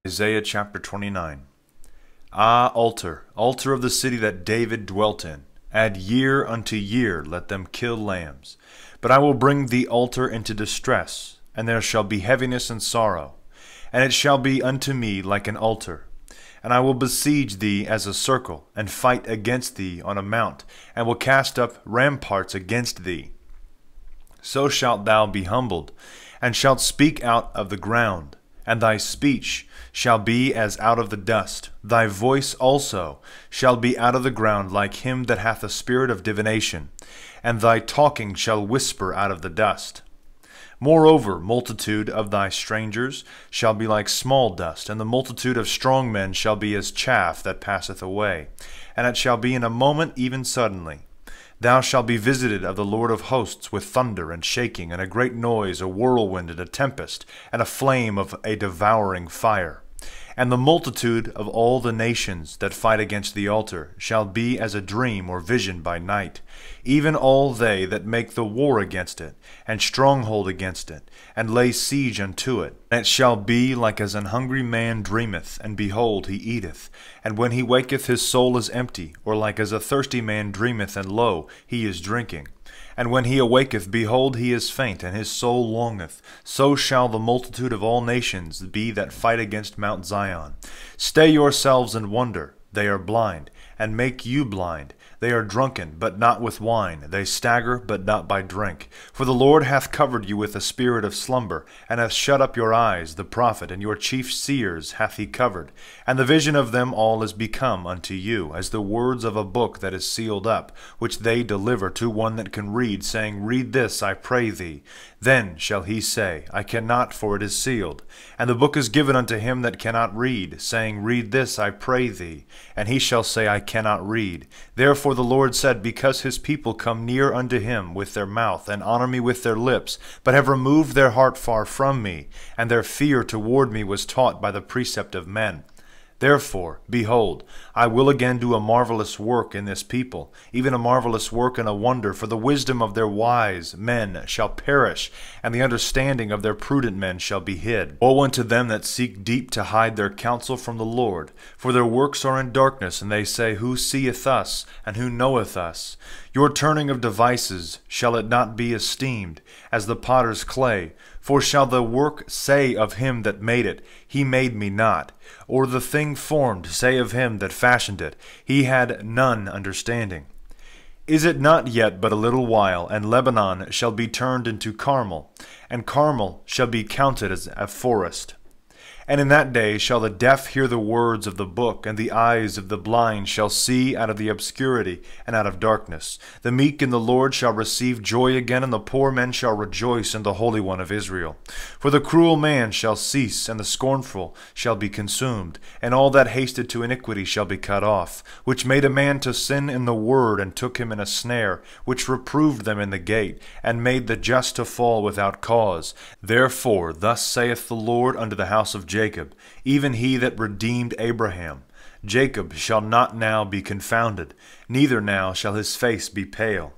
Isaiah chapter 29. Ah, altar, altar of the city that David dwelt in, add year unto year, let them kill lambs. But I will bring the altar into distress, and there shall be heaviness and sorrow. And it shall be unto me like an altar. And I will besiege thee as a circle, and fight against thee on a mount, and will cast up ramparts against thee. So shalt thou be humbled, and shalt speak out of the ground. And thy speech shall be as out of the dust. Thy voice also shall be out of the ground like him that hath a spirit of divination. And thy talking shall whisper out of the dust. Moreover, multitude of thy strangers shall be like small dust, and the multitude of strong men shall be as chaff that passeth away. And it shall be in a moment, even suddenly. Thou shalt be visited of the Lord of hosts with thunder and shaking, and a great noise, a whirlwind and a tempest, and a flame of a devouring fire. And the multitude of all the nations that fight against the altar shall be as a dream or vision by night, even all they that make the war against it, and stronghold against it, and lay siege unto it. And it shall be like as an hungry man dreameth, and behold, he eateth, and when he waketh his soul is empty, or like as a thirsty man dreameth, and lo, he is drinking. And when he awaketh, behold, he is faint, and his soul longeth. So shall the multitude of all nations be that fight against Mount Zion. Stay yourselves and wonder. They are blind, and make you blind. They are drunken, but not with wine. They stagger, but not by drink. For the Lord hath covered you with a spirit of slumber, and hath shut up your eyes, the prophet, and your chief seers hath he covered. And the vision of them all is become unto you, as the words of a book that is sealed up, which they deliver to one that can read, saying, Read this, I pray thee. Then shall he say, I cannot, for it is sealed. And the book is given unto him that cannot read, saying, Read this, I pray thee. And he shall say, I cannot read. Therefore the Lord said, Because his people come near unto him with their mouth, and honor me with their lips, but have removed their heart far from me, and their fear toward me was taught by the precept of men. Therefore, behold, I will again do a marvelous work in this people, even a marvelous work and a wonder, for the wisdom of their wise men shall perish, and the understanding of their prudent men shall be hid. Woe unto them that seek deep to hide their counsel from the Lord, for their works are in darkness, and they say, Who seeth us, and who knoweth us? Your turning of devices, shall it not be esteemed, as the potter's clay? For shall the work say of him that made it, He made me not? Or the thing formed say of him that fashioned it, He had none understanding? Is it not yet but a little while, and Lebanon shall be turned into Carmel, and Carmel shall be counted as a forest? And in that day shall the deaf hear the words of the book, and the eyes of the blind shall see out of the obscurity and out of darkness. The meek in the Lord shall receive joy again, and the poor men shall rejoice in the Holy One of Israel. For the cruel man shall cease, and the scornful shall be consumed, and all that hasted to iniquity shall be cut off, which made a man to sin in the word, and took him in a snare, which reproved them in the gate, and made the just to fall without cause. Therefore thus saith the Lord unto the house of Jacob, even he that redeemed Abraham, Jacob shall not now be confounded, neither now shall his face be pale.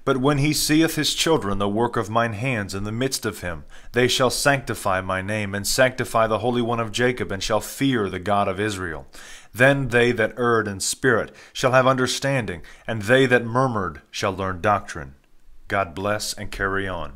But when he seeth his children, the work of mine hands in the midst of him, they shall sanctify my name, and sanctify the Holy One of Jacob, and shall fear the God of Israel. Then they that erred in spirit shall have understanding, and they that murmured shall learn doctrine. God bless and carry on.